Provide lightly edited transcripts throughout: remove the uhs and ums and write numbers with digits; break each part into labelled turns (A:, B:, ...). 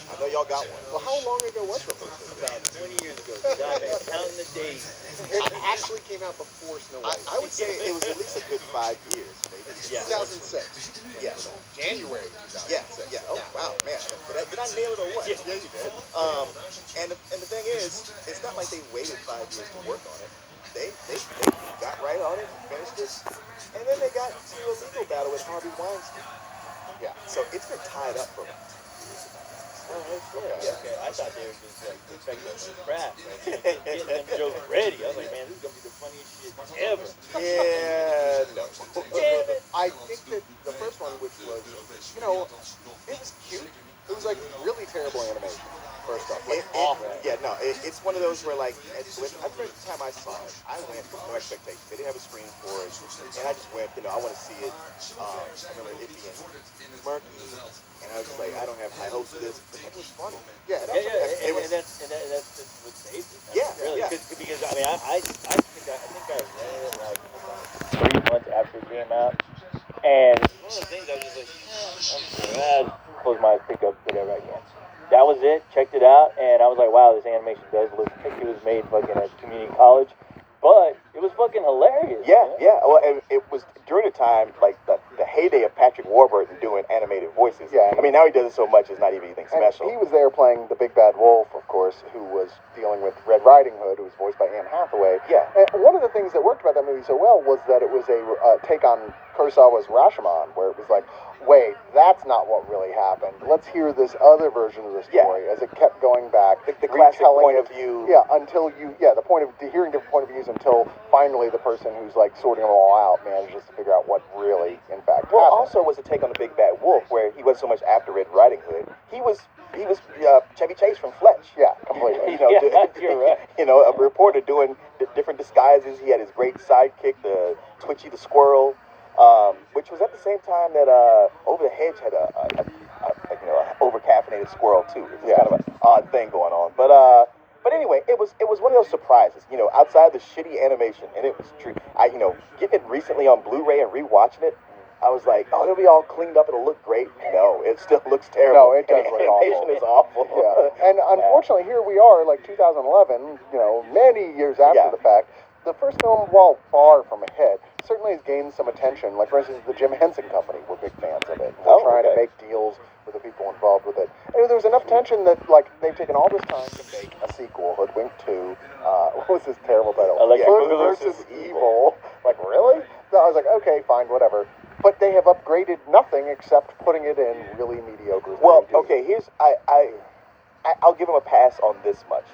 A: I know y'all got one.
B: Well, how long ago was the first one?
C: About 20 years ago. God, man, counting the days.
B: It actually came out before Snow White.
A: I would say it was at least a good 5 years, maybe.
C: Yeah.
B: 2006.
A: Yeah.
B: January
A: Yeah.
B: 2006.
A: Yeah. Oh wow, man. Did I nail it or what?
C: Yeah.
A: Yeah, you did. And the thing is, it's not like they waited 5 years to work on it. They got right on it, finished it, and then they got to a legal battle with Harvey Weinstein.
B: Yeah.
A: So it's been tied up for.
C: Oh,
A: Yeah.
C: okay. I thought they were just like perfecting the craft, like getting them jokes ready. I was like, man, this is gonna be the funniest shit ever.
A: Yeah, no.
C: Damn it.
B: I think that the first one, which was, it was cute. It was like really terrible animation. First off, like awful.
A: It's one of those where like the first time I saw it, I went with no expectations. They didn't have a screen for it, and I just went, I want to see it. I remember it being murky, and I was just like, I don't have high hopes for this, but it was funny.
B: Yeah,
A: It was.
C: And that's just what saved it.
A: Yeah,
C: really.
A: yeah.
C: Because I mean, I think I read it like 3 months after it came out, and it's one of the things I was just like, I'm close my eyes, pick up whatever I can. That was it. Checked it out, and I was like, wow, this animation does look like it was made fucking at community college, but it was fucking hilarious.
A: Yeah,
C: man.
A: yeah. Well, it was during the time, like the heyday of Patrick Warburton doing animated voices.
B: Yeah.
A: I mean, now he does it so much, it's not even anything
B: And
A: special.
B: he was there playing the Big Bad Wolf, of course, who was dealing with Red Riding Hood, who was voiced by Anne Hathaway.
A: Yeah.
B: And one of the things that worked about that movie so well was that it was a take on Kurosawa's Rashomon, where it was like, wait, that's not what really happened. Let's hear this other version of the story as it kept going back.
A: The classic
B: retelling
A: point
B: it.
A: of view.
B: Yeah, the point of hearing different point of views until finally the person who's like sorting them all out manages to figure out what really, in fact,
A: Well,
B: happened.
A: also was a take on the Big Bad Wolf, where he wasn't so much after Red Riding Hood. He was Chevy Chase from Fletch.
B: Yeah, completely.
C: You're right.
A: A reporter doing different disguises. He had his great sidekick, the Twitchy the Squirrel, which was at the same time that Over the Hedge had a over caffeinated squirrel too. It was kind of an odd thing going on, but anyway, it was one of those surprises. Outside the shitty animation, and it was true. Getting it recently on Blu-ray and rewatching it, I was like, oh, it'll be all cleaned up. It'll look great. No, it still looks terrible.
B: No, it does
A: And
B: look
A: the animation is awful.
B: Yeah. And unfortunately, here we are, like 2011, many years after
A: Yeah.
B: the fact. The first film, while far from a hit, certainly has gained some attention. Like, for instance, the Jim Henson Company were big fans of it. They're trying to make deals with the people involved with it. And there was enough tension that, like, they've taken all this time to make a sequel, Hoodwink 2. What was this terrible title?
C: Electric
B: Hood
C: Boogaloo
B: versus Evil. Like, really? So I was like, okay, fine, whatever. But they have upgraded nothing except putting it in really mediocre 3D.
A: Well, okay, I'll give him a pass on this much.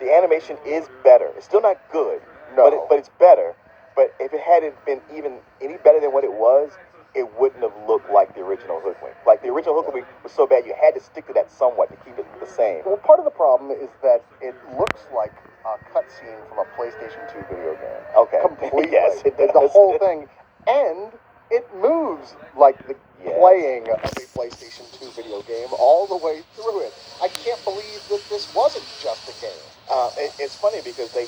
A: The animation is better. It's still not good,
B: No.
A: but it's better. But if it hadn't been even any better than what it was, it wouldn't have looked like the original Hoodwink. Like, the original Hoodwink was so bad, you had to stick to that somewhat to keep it the same.
B: Well, part of the problem is that it looks like a cutscene from a PlayStation 2 video game.
A: Okay.
B: Completely.
A: Yes, it does.
B: The whole thing. And it moves like the playing of a PlayStation 2 video game all the way through it. I can't believe that this wasn't just a game.
A: It's funny because they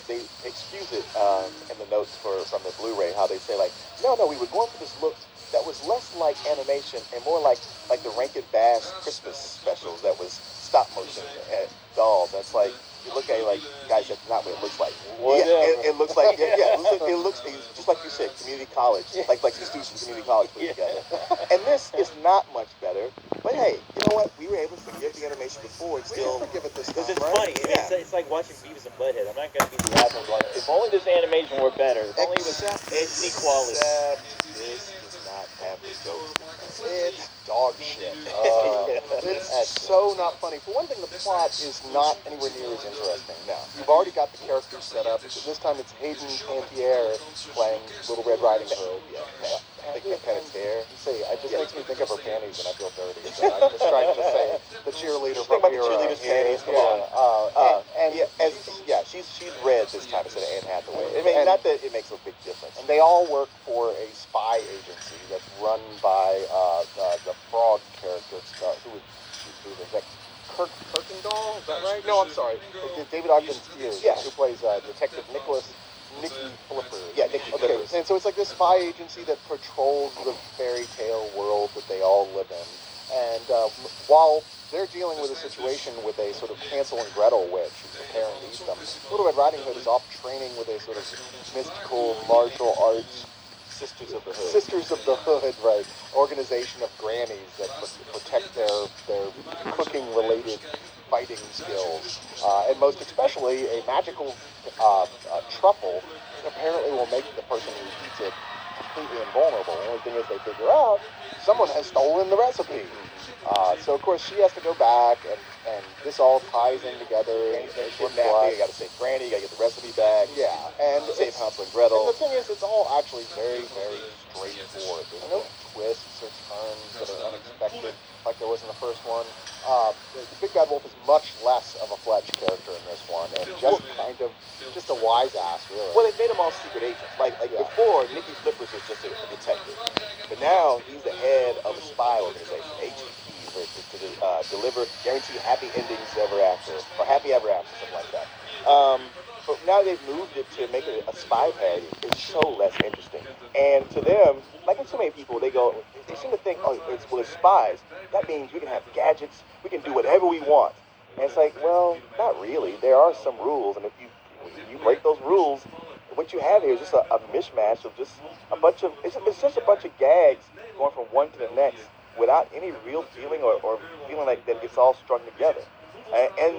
A: excuse it in the notes from the Blu-ray, how they say, like, no, we were going for this look that was less like animation and more like the Rankin Bass Christmas specials that was stop motion dolls. That's like, you look at it like, guys, that's not what it looks like.
C: Whatever.
A: It looks like, it looks just like you said, community college, like two students from community college put together. And this is not much better, but hey, you know what? We were able to forgive the animation before and still
B: forgive it this time,
C: Because it's
B: right?
C: funny. I mean, it's like watching Beavis and Butthead. I'm not going to be the asshole. Like, if only this animation were better. If only it was HD quality.
A: Except this does not have the jokes.
B: It's dog shit. It's so not funny. For one thing, the plot is not anywhere near as interesting.
A: No.
B: You've already got the characters set up. This time it's Hayden Panettiere playing Little Red Riding Hood.
A: Panettiere.
B: See, it just makes me think of her panties and I feel dirty. So I'm just trying to say the cheerleader
A: Just
B: from
A: think about the
B: Hero.
A: cheerleader's panties, come she's red this time instead of Anne Hathaway. I mean, not that it makes a big difference.
B: And they all work for a spy agency that's run by the frog character. Who is that? Kirk Kirkendall? Is that right? No, I'm sorry. David Ogden Stiers,
A: Yeah.
B: who plays Detective Nicky Flipper.
A: Yeah, Nicky
B: Okay, and so it's like this spy agency that patrols the fairy tale world that they all live in. And while they're dealing with a situation with a sort of Hansel and Gretel witch who's preparing to eat them, Little Red Riding Hood is off training with a sort of mystical martial arts Sisters of the Hood, right? Organization of grannies that protect their cooking-related fighting skills, and most especially a magical truffle that apparently will make the person who eats it completely invulnerable. The only thing is they figure out someone has stolen the recipe. So of course she has to go back, and this all ties in together.
A: And kidnapping, you gotta save Granny, you gotta get the recipe back.
B: Yeah, and
A: save Hansel and Gretel.
B: And the thing is, it's all actually very, very straightforward. There's no twists or turns that are unexpected like there was in the first one. The Big Bad Wolf is much less of a Fletch character in this one, and just a wise ass, really.
A: Well, they made them all secret agents. Like before, Nicky Flippers was just a detective, but now he's the head of a spy organization, HEP, to deliver guarantee happy endings ever after, or happy ever after, something like that. But now they've moved it to make it a spy parody. It's so less interesting. And to them, like in so many people, they seem to think, oh, it's spies. That means we can have gadgets, we can do whatever we want. And it's like, well, not really. There are some rules, and if you break those rules, what you have here is just a mishmash of just a bunch of, it's just a bunch of gags going from one to the next without any real feeling or feeling like that it's all strung together. And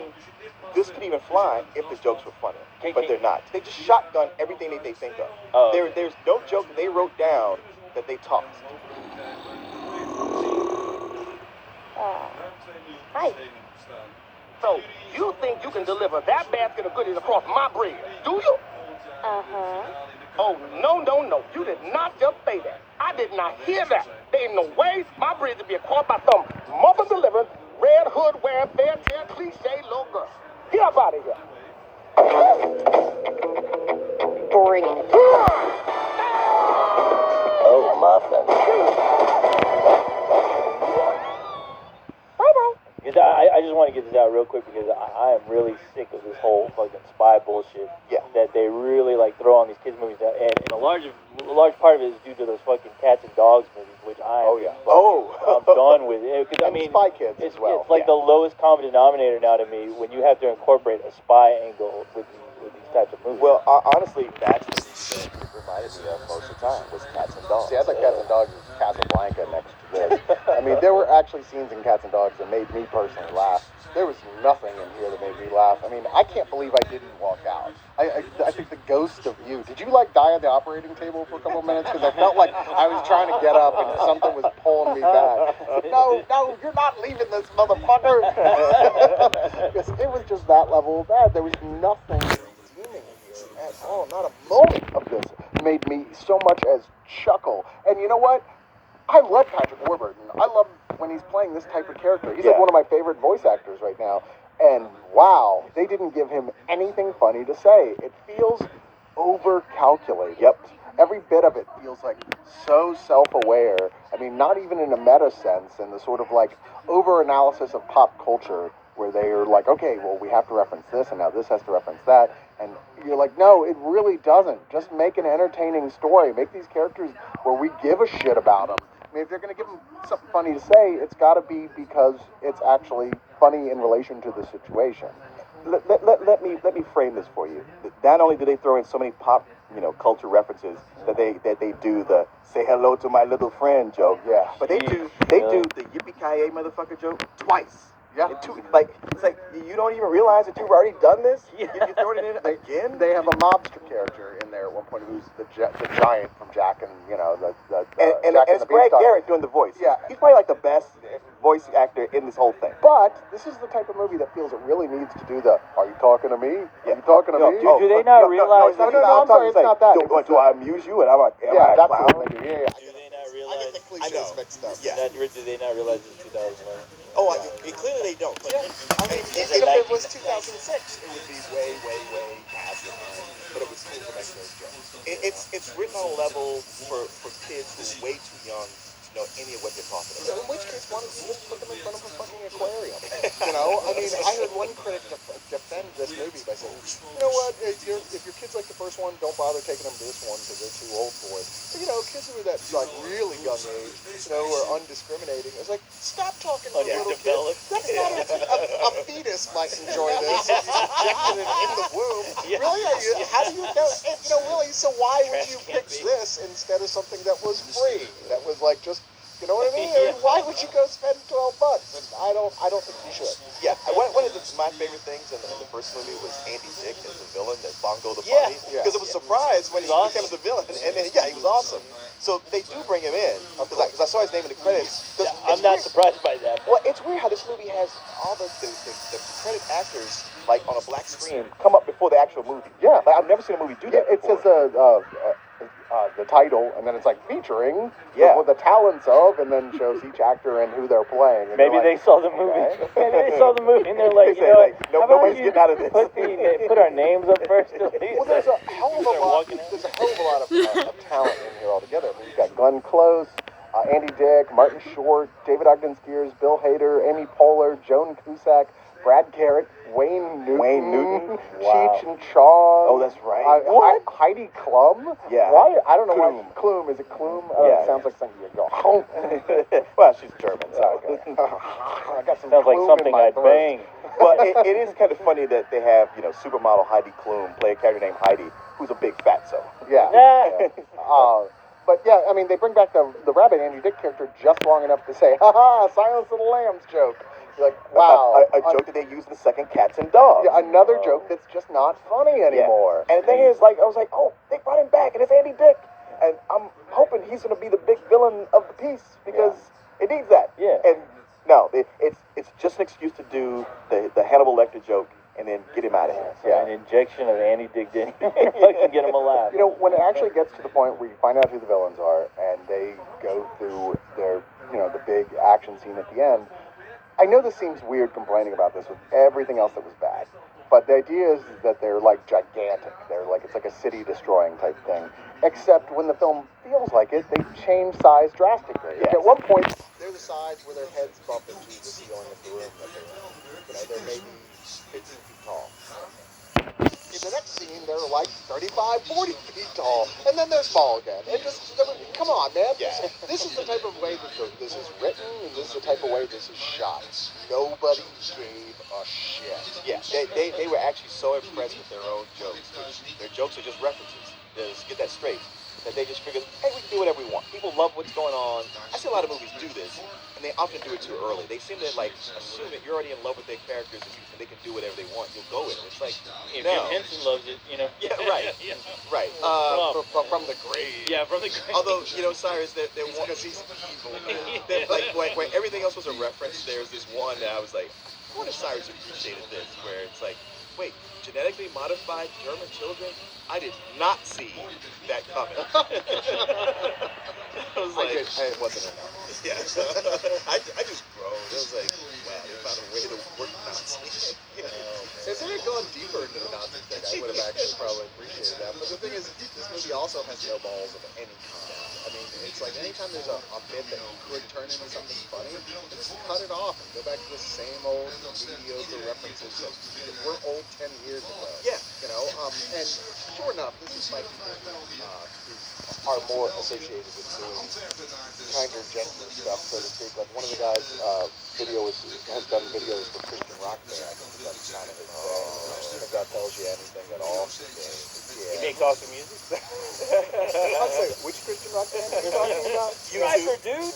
A: this could even fly if the jokes were funny, but they're not. They just shotgun everything that they think of. There's no joke that they wrote down that they tossed.
D: Hi. So, you think you can deliver that basket of goodies across my bread, do you?
E: Uh-huh.
D: Oh, no. You did not just say that. I did not hear that. There ain't no way my bread to be across by some muffin-delivering, red hood wearing, fair tale cliche little girl. Get up out of here.
E: Boring.
A: Oh, muffin.
C: Because I just want to get this out real quick because I am really sick of this whole fucking spy bullshit.
A: Yeah.
C: That they really like throw on these kids movies, and a large part of it is due to those fucking cats and dogs movies, which I'm done with it. Because I mean,
B: Spy Kids
C: it's
B: as well.
C: It's like the lowest common denominator now to me when you have to incorporate a spy angle with these types of movies.
A: Well, honestly, that's the movie that it reminded me of most of the time was Cats and Dogs.
B: See, I think Cats and Dogs is Casablanca next to this. I mean, there were actually scenes in Cats and Dogs that made me personally laugh. There was nothing in here that made me laugh. I mean, I can't believe I didn't walk out. I think the ghost of you. Did you like die at the operating table for a couple of minutes? Because I felt like I was trying to get up and something was pulling me back. No, you're not leaving this motherfucker. Because it was just that level of bad. There was nothing redeeming here at all. Not a moment of this made me so much as chuckle. And you know what? I love Patrick Warburton. I love when he's playing this type of character. He's like one of my favorite voice actors right now. And wow, they didn't give him anything funny to say. It feels over-calculated.
A: Yep.
B: Every bit of it feels like so self-aware. I mean, not even in a meta sense, in the sort of like over-analysis of pop culture where they are like, okay, well, we have to reference this, and now this has to reference that. And you're like, no, it really doesn't. Just make an entertaining story. Make these characters where we give a shit about them. I mean, if they're going to give them something funny to say, it's got to be because it's actually funny in relation to the situation.
A: Let me frame this for you. Not only do they throw in so many pop, culture references that they do the "say hello to my little friend" joke.
B: Yeah.
A: But they do the yippee-ki-yay motherfucker joke twice.
B: Yeah.
A: It's like you don't even realize that you've already done this. You're throwing it in again.
B: They have a mobster character in there at one point who's the giant from Jack and
A: and it's Brad Garrett doing the voice.
B: Yeah.
A: He's probably like the best voice actor in this whole thing.
B: But this is the type of movie that feels it really needs to do the "Are you talking to me?
A: Yeah.
B: Are you talking to me?"
C: Do they not realize?
B: No, I'm sorry, it's not that.
A: Do I amuse you? And I'm like, am I a
B: that's
A: clown?
B: what they do. Yeah.
C: Do they not realize?
F: I get the cliches mixed up.
A: Yeah.
C: Do they not realize it's 2011?
F: Oh, clearly they don't. But I mean, if it was 2006, it would be way past your time. But it was cool to make those jokes.
A: It's written on a level for kids who are way too young
F: know any of what they're talking
B: So
F: about.
B: in which case, why don't you just put them in front of a fucking aquarium? You know, I mean, I heard one critic defend this movie by saying, you know what, if your kids like the first one, don't bother taking them to this one because they're too old for it. But, you know, kids who are that like really young age, you know, are undiscriminating. It's like, stop talking to little kids. That's not a fetus might enjoy this if you injected it in the womb.
F: Yeah.
B: Really? How do you know? And, you know, really, so why would you pick this instead of something that was free? That was like just, you know what I mean?
F: Yeah.
B: Why would you go spend $12? And I don't think you should.
F: Yeah, one of my favorite things in the first movie was Andy Dick as the villain, that Bongo the
C: Yeah.
F: Bunny.
B: Yeah.
F: Because it was a surprise when he
C: Awesome.
F: became the villain, and then he was awesome. So they do bring him in because I saw his name in the credits. 'Cause
C: I'm
F: it's
C: not
F: weird.
C: surprised by that.
F: Well, it's weird how this movie has all the credit actors like on a black screen come up before the actual movie.
B: Yeah.
F: Like I've never seen a movie do
B: Yeah,
F: that.
B: it says the title, and then it's like featuring
F: Yeah.
B: the talents of, and then shows each actor and who they're playing. And
C: Maybe
B: you're
C: they
B: like,
C: saw the movie.
B: okay.
C: Maybe they saw the movie and they're like,
F: They
C: you
F: say,
C: know,
F: like,
C: how about
F: nobody's
C: you
F: getting out of this.
C: Put our names up first. At least.
B: Well, there's a hell of a
C: Start
B: lot.
C: walking out.
B: There's a hell of a lot of talent in here altogether. I mean, you've got Glenn Close, Andy Dick, Martin Short, David Ogden Stiers, Bill Hader, Amy Poehler, Joan Cusack, Brad Garrett, Wayne Newton,
F: Wow.
B: Cheech and Chong.
F: Oh, that's right. What?
B: Heidi Klum.
F: Yeah.
B: Why? I don't know
F: Klum.
B: why. Klum. Is it Klum?
F: Yeah.
B: It sounds like something you go.
F: Well, she's German, so.
B: Okay. I got some
C: Sounds like
B: Klum in
C: something
B: my
C: I'd
B: throat.
C: bang.
F: But it is kind of funny that they have, supermodel Heidi Klum play a character named Heidi, who's a big fatso.
B: Yeah.
C: Yeah.
B: But yeah, I mean, they bring back the rabbit Andy Dick character just long enough to say, "Ha Silence of the Lambs" joke. You're like, wow,
F: A joke that they use in the second Cats and Dogs.
B: Yeah, another joke that's just not funny anymore.
F: And the thing is, I was like, oh, they brought him back, and it's Andy Dick. And I'm hoping he's going to be the big villain of the piece, because it needs that.
C: Yeah.
F: And no, it's just an excuse to do the Hannibal Lecter joke and then get him out of here.
C: Yeah. An injection of Andy Dick didn't fucking get him alive.
B: You know, when it actually gets to the point where you find out who the villains are, and they go through their, the big action scene at the end. I know this seems weird complaining about this with everything else that was bad, but the idea is that they're like gigantic. It's like a city destroying type thing. Except when the film feels like it, they change size drastically.
F: Yes.
B: At one point, they're the size where their heads bump into the ceiling of the room that they're in. They're maybe 15 feet tall. In the next scene, they're like 35, 40 feet tall, and then they're small again. Come on, man.
F: Yeah.
B: This is the type of way that this is written, and this is the type of way this is shot. Nobody gave a shit.
F: Yeah, they were actually so impressed with their own jokes, which their jokes are just references. Let's get that straight. That they just figured, hey, we can do whatever we want. People love what's going on. I see a lot of movies do this, and they often do it too early. They seem to assume that you're already in love with their characters and they can do whatever they want. You'll go with it. It's like,
C: If
F: no.
C: Jim Henson loves it,
F: Yeah, right.
C: Yeah.
F: Right.
B: From the grave.
C: Yeah, from the grave.
F: Although, Cyrus, there one because he's evil. When everything else was a reference, there's this one that I was like, I wonder if Cyrus appreciated this, where it's like, wait, genetically modified German children? I did not see that coming. I was like,
B: It wasn't enough.
F: yeah. I just groaned. I was like, wow, they found a way to work Nazi.
B: If they had gone deeper into the Nazi thing, I would have actually probably appreciated that. But the thing is, this movie also has no balls of any kind. I mean, it's like anytime there's a bit that could turn into something funny, just cut it off and go back to the same old mediocre references that were old 10 years ago.
F: Yeah.
B: And sure enough, this is Mike who are more associated with doing kinder, gentler stuff, so to speak. Like one of the guys has done videos for Christian rock bands. That's kind of his thing. If that tells you anything at all.
C: He makes awesome music.
B: I'll say, which Christian rock band are you talking about?
C: Striper, dude.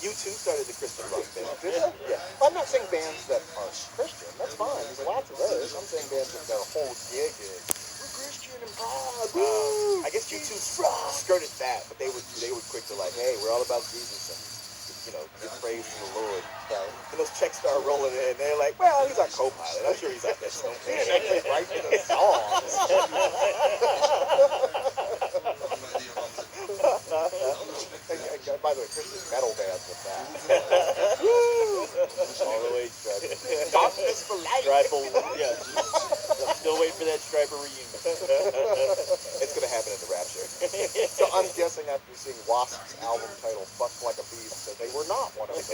F: You too started the Christian rock band.
B: Did I? Yeah. Well, I'm not saying bands that are Christian. That's fine. There's lots of those. I'm saying bands that their whole gig is we're Christian and proud. Woo!
F: I guess you two skirted that, but they were quick to hey, we're all about Jesus and give praise to the Lord. So, and those checks start rolling in. They're like, well, he's our co-pilot. I'm sure he's out there somewhere.
B: They didn't actually write the songs. And by the way, Christian metal bands with that.
C: All the way, Striper.
B: Darkness for light.
C: Striper, yeah. I'm still waiting for that Striper reunion.
F: It's gonna happen in the Rapture.
B: So I'm guessing guessing after seeing Wasp's album title "Fuck Like a Beast" that they were not one of those.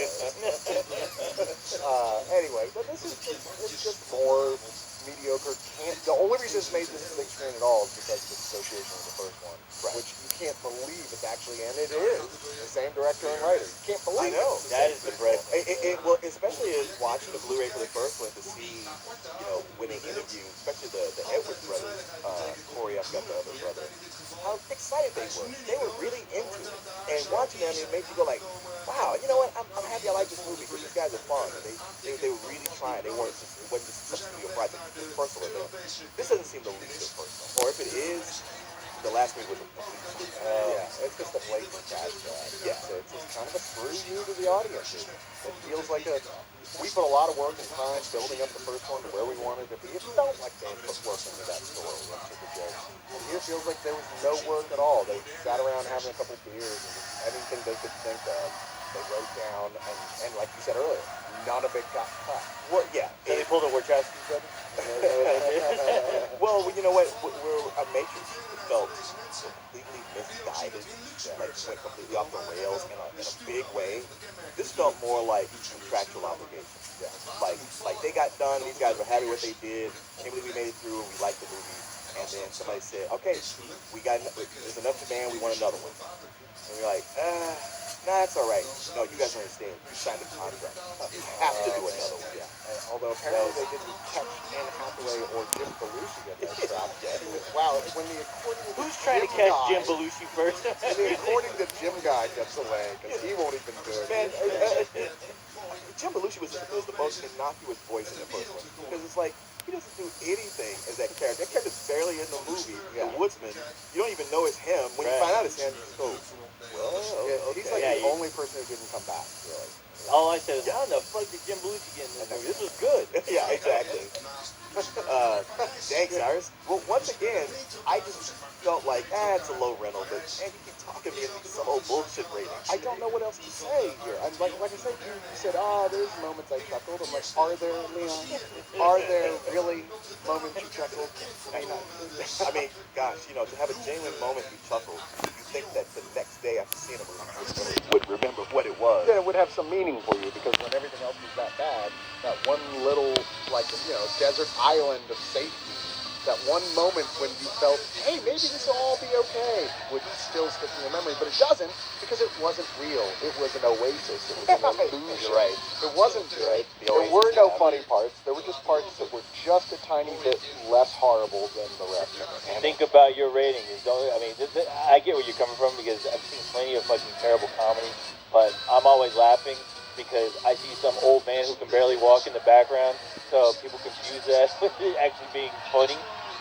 B: Anyway, but this is it's just more mediocre. The only reason it's made this big screen at all is because of its association with the first one, which you can't believe it's actually, and it is the same director and writer. You can't believe
F: I know.
B: it.
C: That is the bread.
F: Well, especially as watching the Blu-ray for the first one to see, when they interview, especially the Edwards brothers, Corey, I forgot the other brother, how excited they were. They were really into it. And watching them, it made you go like, wow, you know what? I'm happy I like this movie because these guys are fun. And they were really trying. It wasn't just some studio project. It was personal to them. This doesn't seem the least bit personal. Or if it is, the last movie was a complete
B: Yeah, it's just a blatant cash grab.
F: Yeah.
B: It's just kind of a screw you to the audience. It feels like we put a lot of work and time building up the first one to where we wanted to be. It felt like they put work into that story, into the jokes. And here it feels like there was no work at all. They sat around having a couple beers and just anything they could think of, they wrote down, and like you said earlier, none of it got cut.
F: Well, yeah.
C: So they pulled a Wachowski brother?
F: Well, you know what? We're a Matrix. It felt completely misguided. Like went completely off the rails in a big way. This felt more like contractual obligations. Yeah. Like they got done. These guys were happy with what they did. Can't believe we made it through. We liked the movie. And then somebody said, "Okay, there's enough demand. We want another one." And we're like, nah, it's all right. No, you guys don't understand. You signed a contract. You have to do another one.
B: Yeah. Although apparently they didn't catch Anne Hathaway or Jim Belushi at that trap. Wow, when the according to
C: Who's trying to
B: Jim
C: catch
B: guy,
C: Jim Belushi first?
B: when the according to Jim guy gets away because he won't even do it.
F: Man, Jim Belushi was the most innocuous voice in the first one because it's like he doesn't do anything as that character. That character's barely in the movie.
B: Yeah.
F: The Woodsman, you don't even know it's him. When you find out it's him, you just go, "Well,
B: He's like
C: Yeah,
B: the only person who didn't come back, really.
C: All I said is, how the fuck did Jim Belushi get in this movie? This was good.
F: Yeah, exactly. Thanks, Cyrus. Well, once again, I just felt like, it's a low rental, but man, you keep talking me into some old bullshit rating.
B: I don't know what else to say here. I'm like I said, you said, there's moments I chuckled. I'm like, are there, Leon? Are there really moments you chuckled?
F: I mean, gosh, to have a genuine moment you chuckle, you think that the next day after seeing a movie, you would remember what it was.
B: Yeah, it would have some meaning for you because when everything else was that bad, that one little, desert island of safety, that one moment when you felt, hey, maybe this will all be okay, would still stick in your memory. But it doesn't because it wasn't real. It was an oasis. It was an illusion.
F: You're right.
B: It wasn't good.
F: The
B: There
F: Oasis
B: were no
F: tab.
B: funny parts. There were just parts that were just a tiny bit less horrible than the rest of it.
C: Think about your rating. I get where you're coming from because I've seen plenty of fucking terrible comedy, but I'm always laughing because I see some old man who can barely walk in the background, so people confuse that with it actually being funny.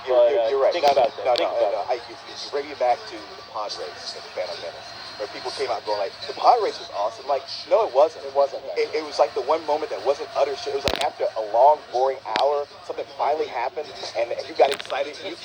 F: You're right.
C: Think about that.
F: No. You bring me back to the pod race in Phantom Menace, where people came out going like, the pod race was awesome. Like, no, it wasn't.
B: It wasn't.
F: It was like the one moment that wasn't utter shit. It was like after a long, boring hour, something finally happened, and you got excited. You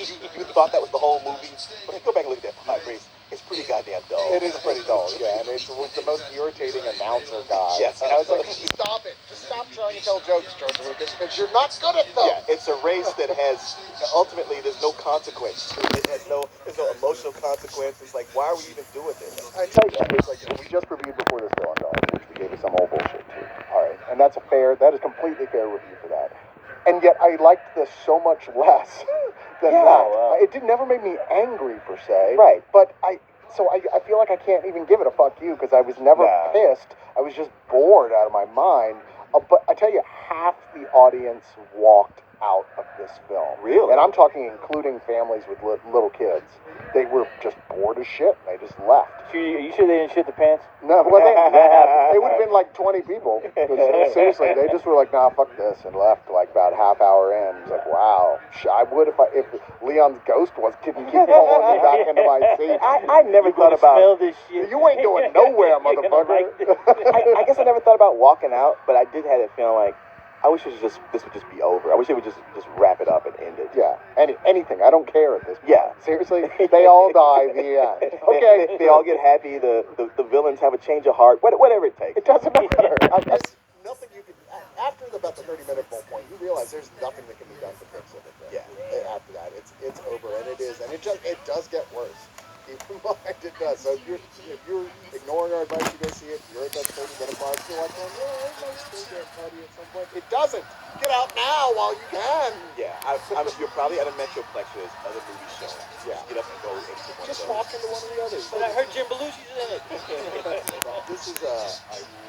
F: thought that was the whole movie. But if you go back and look at that pod race, it's pretty goddamn dull.
B: It is pretty dull, yeah, and it was the most irritating announcer guy.
F: Yes.
B: And I was like, stop it. Just stop trying to tell jokes, George Lucas, because you're not good at them.
F: Yeah, it's a race that has ultimately there's no consequence. There's no emotional consequence. It's like, why are we even doing this?
B: I tell you, it's like we just reviewed before this go on, which we gave you some old bullshit too. All right, and that is completely fair review for that. And yet I liked this so much less than that. It never made me angry per se.
A: Right.
B: But I feel like I can't even give it a fuck you because I was never pissed. I was just bored out of my mind. But I tell you, half the audience walked out of this film.
A: Really?
B: And I'm talking including families with little kids. They were just bored as shit. They just left.
C: Are you sure they didn't shit the pants?
B: No, well, it would have been like 20 people. 'Cause seriously, they just were like, nah, fuck this, and left like about half hour in. It's like, wow, I would if Leon's ghost didn't keep pulling me back into my seat.
A: I never thought
C: Smell
A: about.
C: this shit.
B: You ain't going nowhere,
C: You're gonna like
B: motherfucker.
A: I guess I never thought about walking out, but I did have that feeling like I wish this would just be over. I wish it would just wrap it up and end it.
B: Yeah, anything. I don't care at this point.
A: Yeah.
B: Seriously, they all die. The end. Okay.
A: They all get happy. The villains have a change of heart. Whatever it takes.
B: It doesn't matter. There's nothing you can. After about the 30-minute point, you realize there's nothing that can be done to fix it.
F: Yeah.
B: After that, it's over, and it is, and it does get worse. keep in mind it does. So if you're ignoring our advice to go see it, you're at that 30-minute mark, you're like, well, yeah, it might still get nutty at some point. It doesn't. Get out now while you can.
F: Yeah, you're probably at a Metroplex where there's other movies showing.
B: Yeah.
F: Just get up and go into one
B: Just
F: of those.
B: walk into one of the others.
C: But I heard Jim Belushi's in it.
B: This is a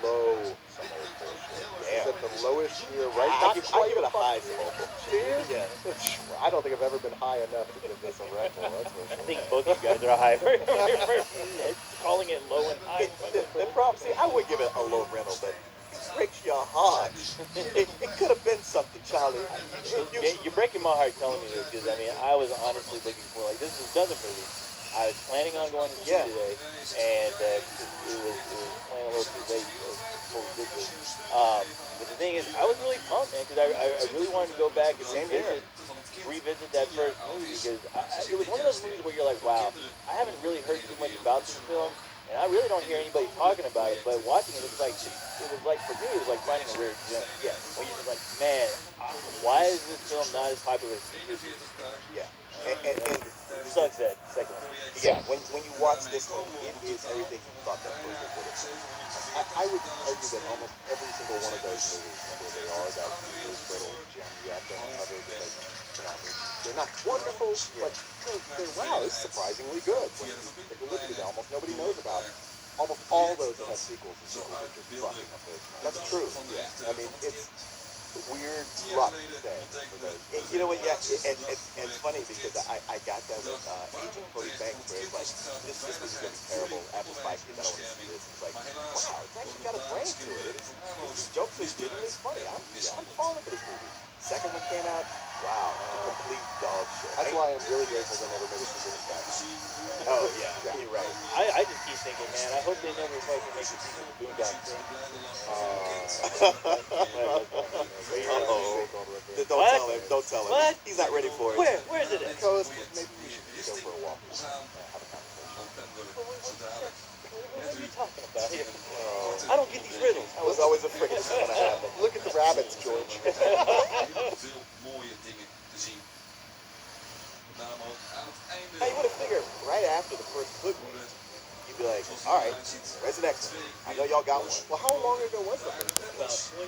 B: low summer bullshit. This is at the lowest year, right?
F: I give it a high summer.
B: Do you?
F: Yeah.
B: I don't think I've ever been high enough to give this a rental. That's for
C: I
B: sure.
C: think both you guys are high. Calling it low and high.
F: The problem, see, I would give it a low rental, but it breaks your heart. It could have been something, Charlie.
C: You're breaking my heart telling me this, because I mean, I was honestly looking for, like, this is another movie. I was planning on going to see it today, and it was playing a little too late. So ridiculous. But the thing is, I was really pumped, man, because I really wanted to go back and revisit that first movie, because it was one of those movies where you're like, wow, I haven't really heard too much about this film, and I really don't hear anybody talking about it, but watching it, it was like, for me, it was like finding a rare gem. Yeah. When you're just like, man, why is this film not as popular as it is?
F: Yeah. And
C: sucks that second one.
F: yeah, when you watch this movie, it is everything you thought that movie would have been.
B: I would argue that almost every single one of those movies, where they are that little gem you have to uncover because, they're not wonderful, but they're wow, it's surprisingly good. When you take a look at it, almost nobody knows about it. Almost all those that have sequels, the sequels are just fucking abysmal. That's true. Yeah. I mean, it's weird luck thing for those.
F: You know what? Yeah, and it's funny because I got that with Agent Cody Banks, where it's like this was gonna be terrible. After Spy Kids, I don't want to see this. It's like, wow, it's actually got a brain to it. These jokes are genuinely funny. I'm falling for this movie. Second one came out. Wow, complete dog shit.
B: That's why I'm really grateful they never made a sequel to that.
F: Oh yeah, you're right.
C: I just keep thinking, man, I hope they never fucking make a sequel to Boondock Thing.
F: Don't tell him.
C: What?
F: He's not ready for it.
C: Where is it at?
B: Because maybe we should go for a walk. Have a conversation.
C: What are you talking about here? I don't get these riddles.
F: I was always afraid this was gonna happen.
B: Look at the rabbits, George.
G: Veel mooie dingen te zien. Met name ook aan het einde.
F: Now you would have figured right after the first Hood movie, you'd be like, all right, where's the next one? I know y'all got one.
B: Well, how long ago was that?
C: About 20